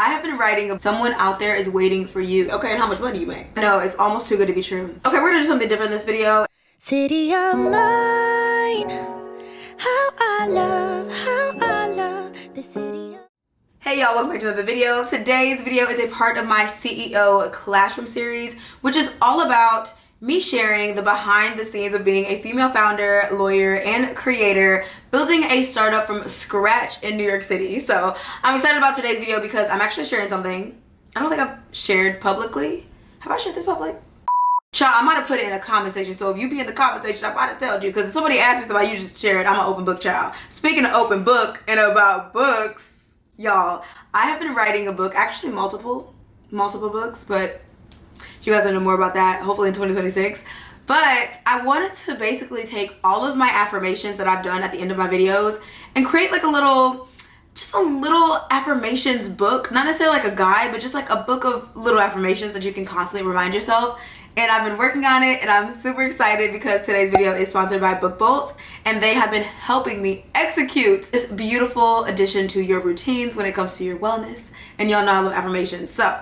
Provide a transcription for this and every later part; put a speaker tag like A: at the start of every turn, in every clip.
A: I have been writing, someone out there is waiting for you. Okay, and how much money you make? No, it's almost too good to be true. Okay, we're gonna do something different in this video.
B: City of mine, how I love the city of...
A: Hey y'all, welcome back to another video. Today's video is a part of my CEO Classroom series, which is all about me sharing the behind the scenes of being a female founder, lawyer, and creator, building a startup from scratch in New York City. So I'm excited about today's video because I'm actually sharing something I don't think I've shared publicly. Have I shared this public? Child, I might have put it in the comment section, so if you be in the comment section, I might have told you, because if somebody asked me something, you just share it. I'm an open book child. Speaking of open book and about books, y'all, I have been writing a book, actually multiple books, but you guys will know more about that hopefully in 2026. But I wanted to basically take all of my affirmations that I've done at the end of my videos and create like just a little affirmations book, not necessarily like a guide, but just like a book of little affirmations that you can constantly remind yourself. And I've been working on it, and I'm super excited because today's video is sponsored by Book Bolts, and they have been helping me execute this beautiful addition to your routines when it comes to your wellness. And y'all know I love affirmations. So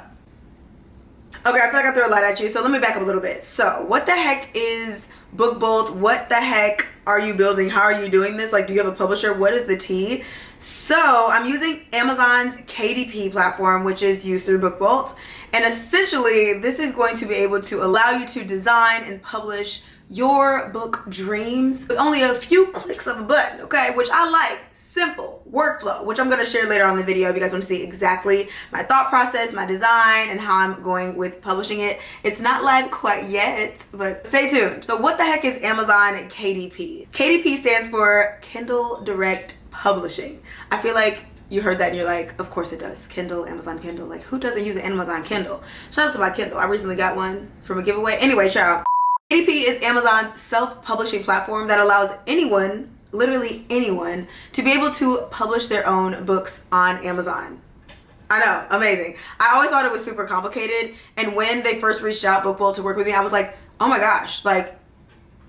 A: okay, I feel like I threw a lot at you, so let me back up a little bit. So what the heck is Book Bolt? What the heck are you building? How are you doing this? Like, do you have a publisher? What is the tea? So I'm using Amazon's KDP platform, which is used through Book Bolt. And essentially, this is going to be able to allow you to design and publish your book dreams with only a few clicks of a button, okay? Which I like. Simple workflow, which I'm going to share later on in the video if you guys want to see exactly my thought process, my design, and how I'm going with publishing it. It's not live quite yet, but stay tuned. So what the heck is Amazon KDP? KDP stands for Kindle Direct Publishing. I feel like you heard that and you're like, of course it does. Kindle, Amazon Kindle. Like, who doesn't use an Amazon Kindle? Shout out to my Kindle. I recently got one from a giveaway. Anyway, child. KDP is Amazon's self-publishing platform that allows anyone, literally anyone, to be able to publish their own books on Amazon. I know, amazing. I always thought it was super complicated, and when they first reached out, Book Bolt, to work with me, I was like, oh my gosh, like,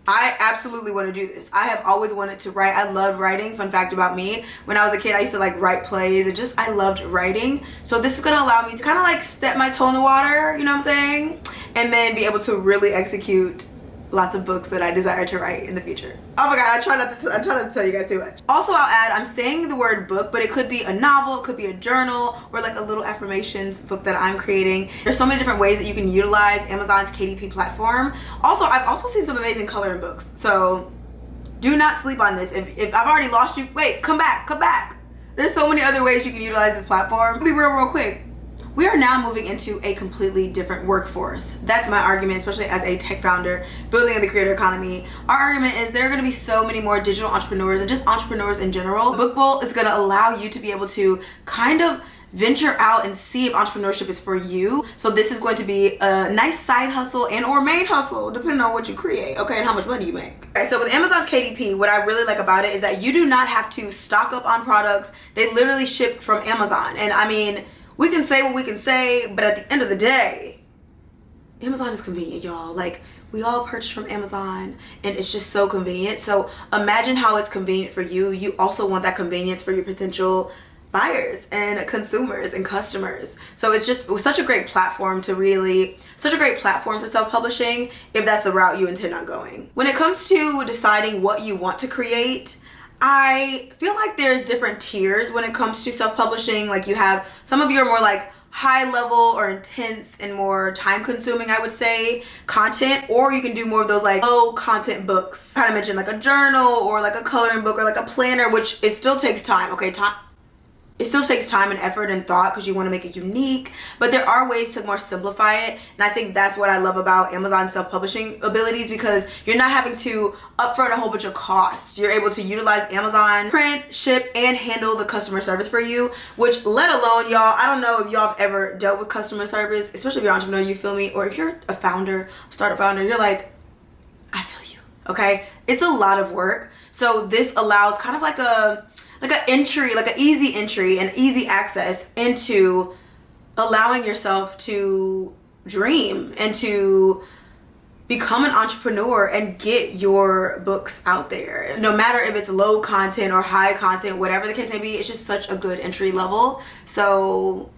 A: I absolutely want to do this. I have always wanted to write. I love writing. Fun fact about me, when I was a kid, I used to like write plays and just, I loved writing. So this is going to allow me to kind of like step my toe in the water, you know what I'm saying? And then be able to really execute lots of books that I desire to write in the future. Oh my god, I try not to tell you guys too much. Also, I'll add, I'm saying the word book, but it could be a novel, it could be a journal, or like a little affirmations book that I'm creating. There's so many different ways that you can utilize Amazon's KDP platform. Also, I've also seen some amazing coloring books, so do not sleep on this. If I've already lost you, wait, come back. There's so many other ways you can utilize this platform. Be real quick. We are now moving into a completely different workforce. That's my argument, especially as a tech founder building in the creator economy. Our argument is there are going to be so many more digital entrepreneurs and just entrepreneurs in general. Book Bolt is going to allow you to be able to kind of venture out and see if entrepreneurship is for you. So this is going to be a nice side hustle and or main hustle, depending on what you create, okay, and how much money you make. Okay, so with Amazon's KDP, what I really like about it is that you do not have to stock up on products. They literally ship from Amazon. And I mean, we can say what we can say, but at the end of the day, Amazon is convenient, y'all. Like, we all purchase from Amazon, and it's just so convenient. So imagine how it's convenient for you. You also want that convenience for your potential buyers and consumers and customers. So it was such a great platform for self-publishing if that's the route you intend on going. When it comes to deciding what you want to create, I feel like there's different tiers when it comes to self-publishing. Like, you have some of your more like high level or intense and more time consuming, I would say, content, or you can do more of those like low content books. I kind of mentioned like a journal or like a coloring book or like a planner, which it still takes time, okay? It still takes time and effort and thought because you want to make it unique, but there are ways to more simplify it. And I think that's what I love about Amazon's self-publishing abilities, because you're not having to upfront a whole bunch of costs. You're able to utilize Amazon, print, ship, and handle the customer service for you, which, let alone, y'all, I don't know if y'all have ever dealt with customer service, especially if you're an entrepreneur, you feel me? Or if you're a founder, startup founder, you're like, I feel you, okay? It's a lot of work. So this allows kind of like an easy entry and easy access into allowing yourself to dream and to become an entrepreneur and get your books out there. No matter if it's low content or high content, whatever the case may be, it's just such a good entry level. So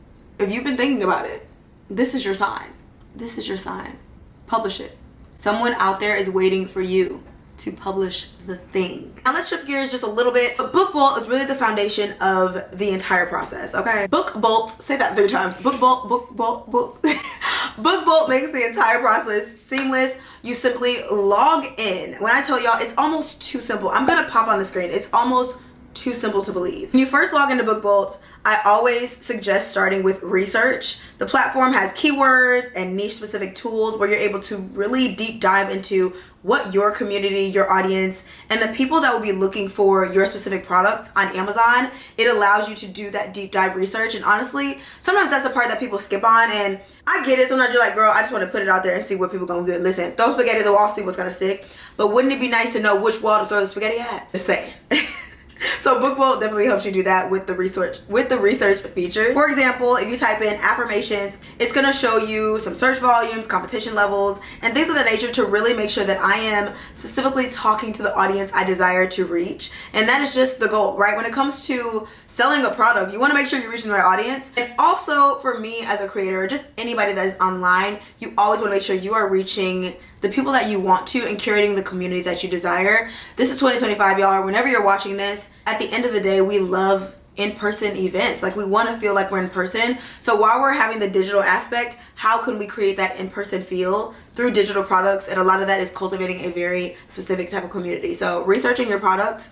A: if you've been thinking about it, this is your sign. This is your sign. Publish it. Someone out there is waiting for you to publish the thing. Now let's shift gears just a little bit. But Book Bolt is really the foundation of the entire process, okay? Book Bolt, say that 3 times. Book Bolt, Book Bolt, Bolt. Book Bolt makes the entire process seamless. You simply log in. When I tell y'all, it's almost too simple. I'm gonna pop on the screen. It's almost too simple to believe. When you first log into Book Bolt, I always suggest starting with research. The platform has keywords and niche specific tools where you're able to really deep dive into what your community, your audience, and the people that will be looking for your specific products on Amazon. It allows you to do that deep dive research. And honestly, sometimes that's the part that people skip on. And I get it. Sometimes you're like, girl, I just want to put it out there and see what people gonna do. Listen, throw spaghetti at the wall, see what's gonna stick. But wouldn't it be nice to know which wall to throw the spaghetti at? Just saying. So Book Bolt definitely helps you do that with the research feature. For example, if you type in affirmations, it's gonna show you some search volumes, competition levels, and things of that nature to really make sure that I am specifically talking to the audience I desire to reach. And that is just the goal, right? When it comes to selling a product, you want to make sure you're reaching the right audience. And also for me as a creator, just anybody that is online, you always want to make sure you are reaching the people that you want to and curating the community that you desire. This is 2025, y'all. Whenever you're watching this, at the end of the day, we love in-person events. Like, we want to feel like we're in person. So while we're having the digital aspect, how can we create that in-person feel through digital products? And a lot of that is cultivating a very specific type of community. So researching your product,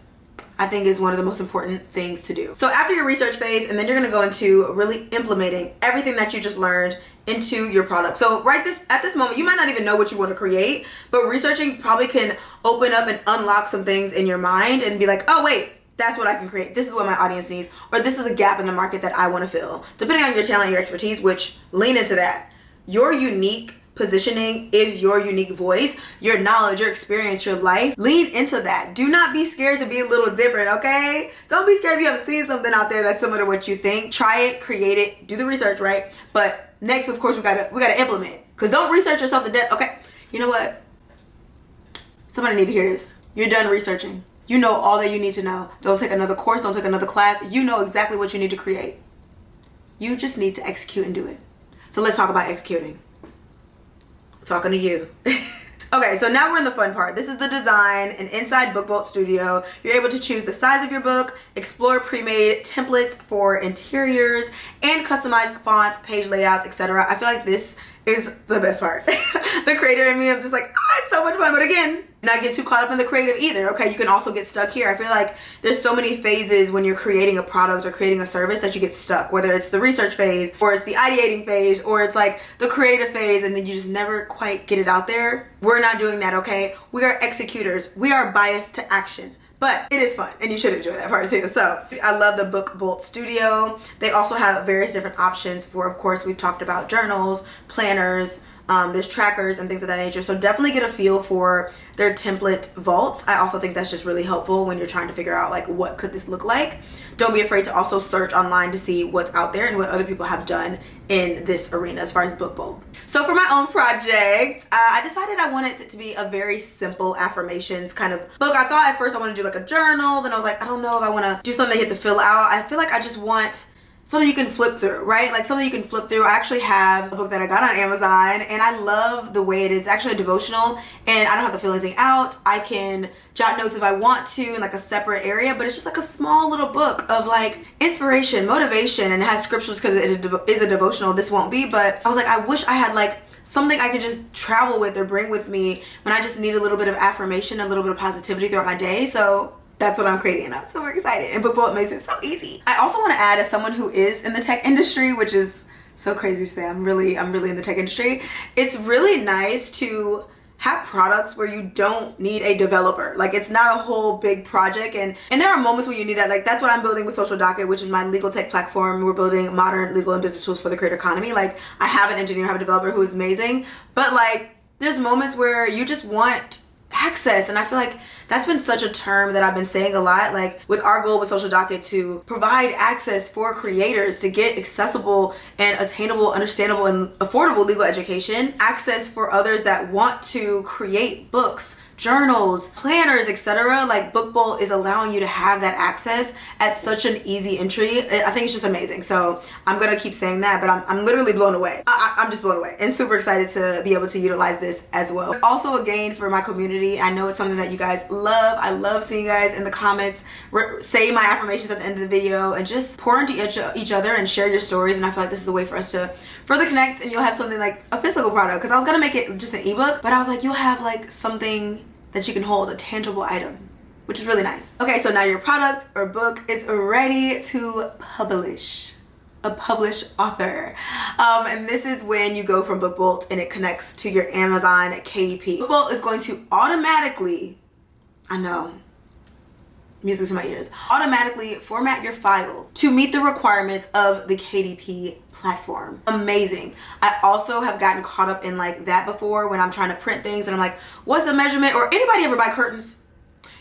A: I think, is one of the most important things to do. So after your research phase, and then you're gonna go into really implementing everything that you just learned into your product. So at this moment, you might not even know what you want to create, but researching probably can open up and unlock some things in your mind and be like, oh wait, that's what I can create. This is what my audience needs, or this is a gap in the market that I want to fill. Depending on your talent, your expertise, which lean into that. Your unique positioning is your unique voice, your knowledge, your experience, your life. Lean into that. Do not be scared to be a little different, okay? Don't be scared if you haven't seen something out there that's similar to what you think. Try it, create it, do the research, right? But next, of course, we gotta implement. Because don't research yourself to death, okay? You know what? Somebody need to hear this. You're done researching. You know all that you need to know. Don't take another course, don't take another class. You know exactly what you need to create. You just need to execute and do it. So let's talk about executing. Talking to you. Okay, so now we're in the fun part. This is the design, and inside Book Bolt Studio, you're able to choose the size of your book, explore pre-made templates for interiors, and customize fonts, page layouts, etc. I feel like this is the best part. The creator in me, I'm just like, it's so much fun. But again, not get too caught up in the creative either. Okay, you can also get stuck here. I feel like there's so many phases when you're creating a product or creating a service that you get stuck, whether it's the research phase, or it's the ideating phase, or it's like the creative phase, and then you just never quite get it out there. We're not doing that, okay? We are executors. We are biased to action. But it is fun, and you should enjoy that part too. So I love the Book Bolt Studio. They also have various different options for, of course, we've talked about journals, planners, there's trackers and things of that nature. So definitely get a feel for their template vaults. I also think that's just really helpful when you're trying to figure out like, what could this look like? Don't be afraid to also search online to see what's out there and what other people have done in this arena as far as Book Bolt. So for my own project, I decided I wanted it to be a very simple affirmations kind of book. I thought at first I wanted to do like a journal. Then I was like, I don't know if I want to do something that you have to fill out. I feel like I just want something you can flip through, right? Like something you can flip through. I actually have a book that I got on Amazon, and I love the way it is. It's actually a devotional, and I don't have to fill anything out. I can jot notes if I want to in like a separate area, but it's just like a small little book of like inspiration, motivation, and it has scriptures because it is a devotional. This won't be, but I was like, I wish I had like something I could just travel with or bring with me when I just need a little bit of affirmation, a little bit of positivity throughout my day. So that's what I'm creating, and I'm super excited. And Book Bolt makes it so easy. I also want to add, as someone who is in the tech industry, which is so crazy to say, I'm really in the tech industry. It's really nice to have products where you don't need a developer. Like, it's not a whole big project, and there are moments where you need that. Like, that's what I'm building with Social Docket, which is my legal tech platform. We're building modern legal and business tools for the creator economy. Like, I have an engineer, I have a developer who is amazing, but like, there's moments where you just want access, and I feel like That's been such a term that I've been saying a lot, like with our goal with Social Docket to provide access for creators to get accessible and attainable, understandable, and affordable legal education, access for others that want to create books, journals, planners, etc. Like Book Bolt is allowing you to have that access at such an easy entry. I think it's just amazing. So I'm gonna keep saying that, but I'm literally blown away. I'm just blown away and super excited to be able to utilize this as well. Also a gain for my community. I know it's something that you guys love. I love seeing you guys in the comments say my affirmations at the end of the video and just pour into each other and share your stories. And I feel like this is a way for us to further connect, and you'll have something like a physical product, because I was gonna make it just an ebook, but I was like, you'll have like something that you can hold, a tangible item, which is really nice. Okay, so now your product or book is ready to publish. A published author. And this is when you go from Book Bolt and it connects to your Amazon KDP. Book Bolt is going to automatically, I know, music to my ears, automatically format your files to meet the requirements of the KDP platform. Amazing. I also have gotten caught up in like that before when I'm trying to print things and I'm like, what's the measurement? Or anybody ever buy curtains?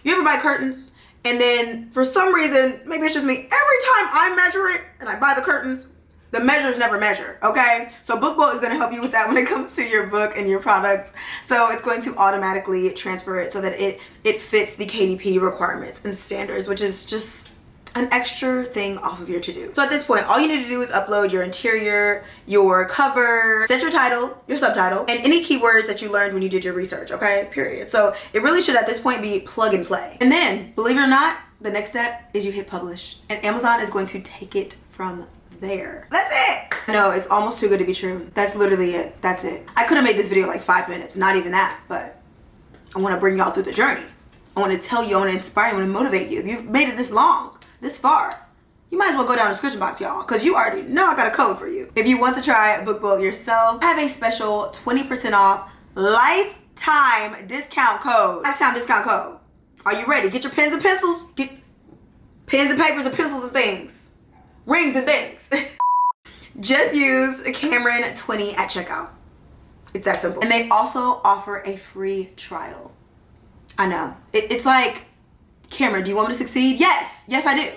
A: You ever buy curtains? And then for some reason, maybe it's just me, every time I measure it and I buy the curtains, the measures never measure, okay? So Book Bolt is gonna help you with that when it comes to your book and your products. So it's going to automatically transfer it so that it fits the KDP requirements and standards, which is just an extra thing off of your to-do. So at this point, all you need to do is upload your interior, your cover, set your title, your subtitle, and any keywords that you learned when you did your research, okay? Period. So it really should at this point be plug and play. And then, believe it or not, the next step is you hit publish, and Amazon is going to take it from there. That's it. No, it's almost too good to be true. That's literally it. That's it. I could have made this video like 5 minutes, not even that, but I want to bring y'all through the journey. I want to tell you, I want to inspire you, I want to motivate you. If you've made it this long, this far, you might as well go down the description box, y'all, because you already know I got a code for you. If you want to try Book Bolt yourself, I have a special 20% off lifetime discount code. Lifetime discount code. Are you ready? Get your pens and pencils. Get pens and papers and pencils and things. Rings and things. Just use Kameron 20 at checkout. It's that simple. And they also offer a free trial. I know. It's like, Kameron, do you want me to succeed? Yes. Yes, I do.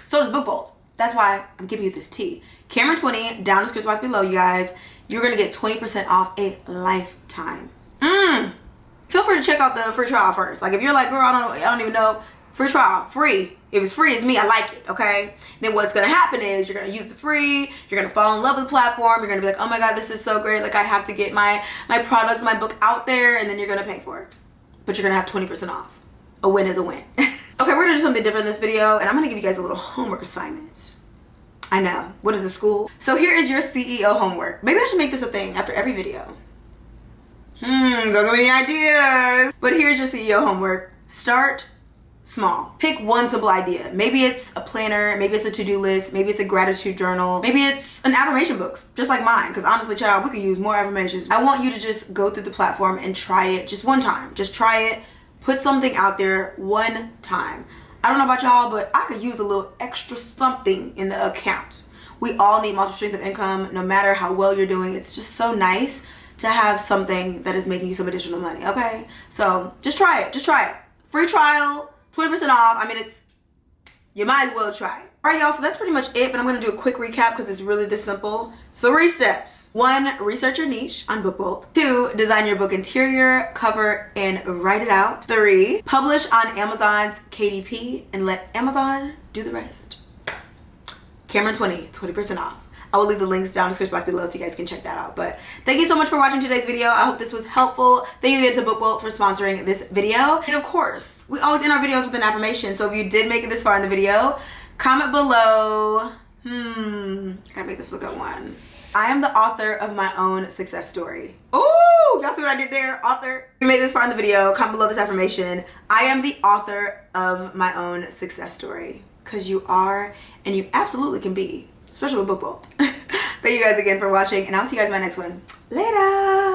A: So does Book Bolt. That's why I'm giving you this tea. Kameron 20, down in the description box below, you guys. You're going to get 20% off a lifetime. Feel free to check out the free trial first. Like if you're like, girl, I don't even know. Free trial, free. If it's free, it's me. I like it, okay? Then what's going to happen is you're going to use the free. You're going to fall in love with the platform. You're going to be like, oh my God, this is so great. Like I have to get my products, my book out there. And then you're going to pay for it. But you're going to have 20% off. A win is a win. Okay, we're gonna do something different in this video, and I'm gonna give you guys a little homework assignment. I know, what is the school? So here is your CEO homework. Maybe I should make this a thing after every video. Don't give me any ideas. But here's your CEO homework. Start small. Pick one simple idea. Maybe it's a planner, maybe it's a to-do list, maybe it's a gratitude journal, maybe it's an affirmation book, just like mine, because honestly, child, we could use more affirmations. I want you to just go through the platform and try it just one time. Just try it. Put something out there one time. I don't know about y'all, but I could use a little extra something in the account. We all need multiple streams of income, no matter how well you're doing. It's just so nice to have something that is making you some additional money, okay? So just try it. Just try it. Free trial, 20% off. I mean, you might as well try it. All right, y'all, so that's pretty much it, but I'm gonna do a quick recap because it's really this simple. 3 steps. 1, research your niche on Book Bolt. 2, design your book interior, cover, and write it out. 3, publish on Amazon's KDP and let Amazon do the rest. Kameron 20, 20% off. I will leave the links down in the description box below so you guys can check that out. But thank you so much for watching today's video. I hope this was helpful. Thank you again to Book Bolt for sponsoring this video. And of course, we always end our videos with an affirmation. So if you did make it this far in the video, comment below. I gotta make this a good one. I am the author of my own success story. Oh, y'all see what I did there? Author. If you made it this far in the video, comment below this affirmation. I am the author of my own success story. Because you are, and you absolutely can be. Especially with Book Bolt. Thank you guys again for watching, and I'll see you guys in my next one. Later.